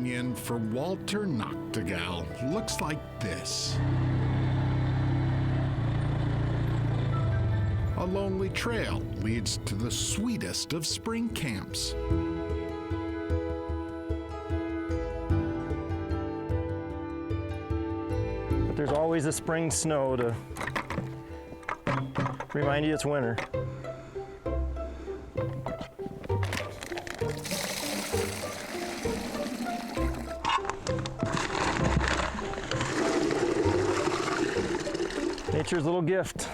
Canyon for Walter Nachtigall looks like this. A lonely trail leads to the sweetest of spring camps. But there's always a spring snow to remind you it's winter. Nature's little gift.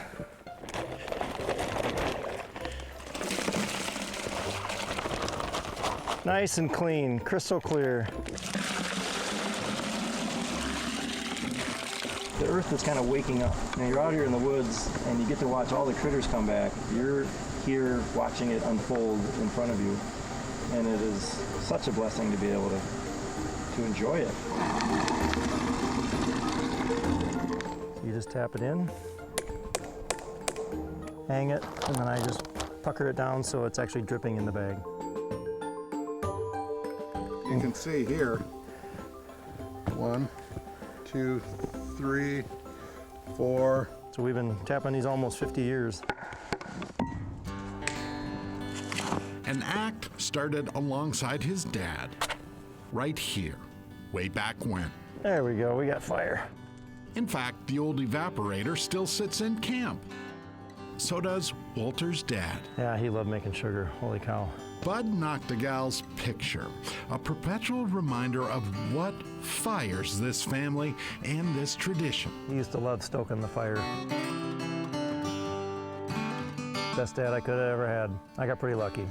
Nice and clean, crystal clear. The earth is kind of waking up. Now you're out here in the woods and you get to watch all the critters come back. You're here watching it unfold in front of you. And it is such a blessing to be able to enjoy it. You just tap it in, hang it, and then I just pucker it down so it's actually dripping in the bag. You can see here, 1, 2, 3, 4. So we've been tapping these almost 50 years. An act started alongside his dad, right here, way back when. There we go, we got fire. In fact, the old evaporator still sits in camp. So does Walter's dad. Yeah, he loved making sugar, holy cow. Bud Nachtigall's picture, a perpetual reminder of what fires this family and this tradition. He used to love stoking the fire. Best dad I could have ever had. I got pretty lucky.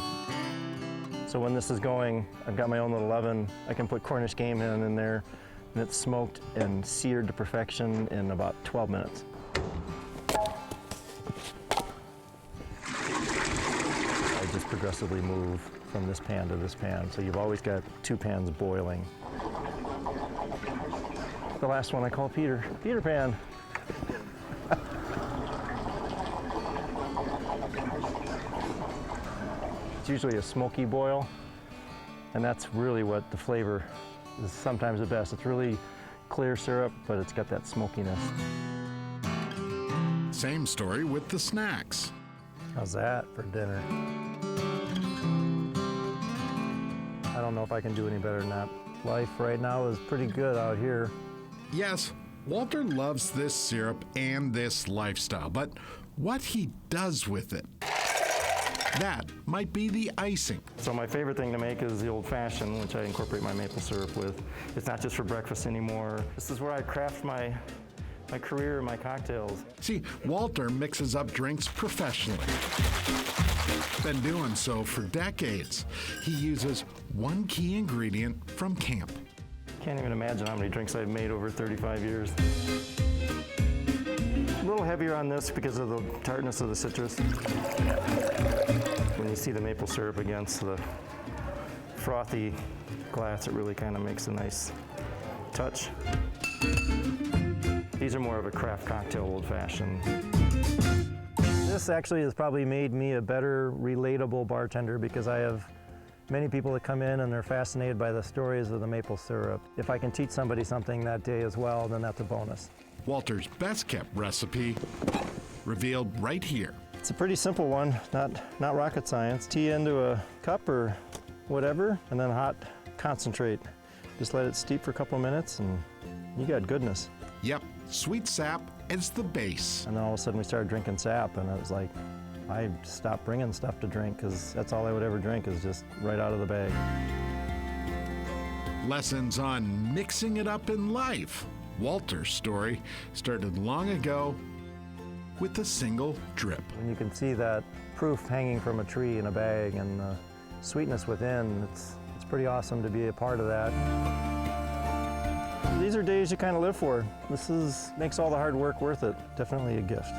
So when this is going, I've got my own little oven. I can put Cornish game in there, and it's smoked and seared to perfection in about 12 minutes. I just progressively move from this pan to this pan, so you've always got 2 pans boiling. The last one I call Peter Pan. It's usually a smoky boil, and that's really what the flavor is sometimes the best. It's really clear syrup, but it's got that smokiness. Same story with the snacks. How's that for dinner? I don't know if I can do any better than that. Life right now is pretty good out here. Yes, Walter loves this syrup and this lifestyle, but what he does with it, that might be the icing. So my favorite thing to make is the old fashioned, which I incorporate my maple syrup with. It's not just for breakfast anymore. This is where I craft my career and my cocktails. See, Walter mixes up drinks professionally. Been doing so for decades. He uses one key ingredient from camp. Can't even imagine how many drinks I've made over 35 years. A little heavier on this because of the tartness of the citrus. When you see the maple syrup against the frothy glass, it really kind of makes a nice touch. These are more of a craft cocktail old-fashioned. This actually has probably made me a better, relatable bartender because I have many people that come in and they're fascinated by the stories of the maple syrup. If I can teach somebody something that day as well, then that's a bonus. Walter's best-kept recipe revealed right here. It's a pretty simple one, not rocket science. Tea into a cup or whatever, and then hot concentrate. Just let it steep for a couple of minutes and you got goodness. Yep, sweet sap is the base. And then all of a sudden we started drinking sap, and it was like, I stopped bringing stuff to drink because that's all I would ever drink is just right out of the bag. Lessons on mixing it up in life. Walter's story started long ago with a single drip. And you can see that proof hanging from a tree in a bag and the sweetness within. It's pretty awesome to be a part of that. These are days you kind of live for. This makes all the hard work worth it. Definitely a gift.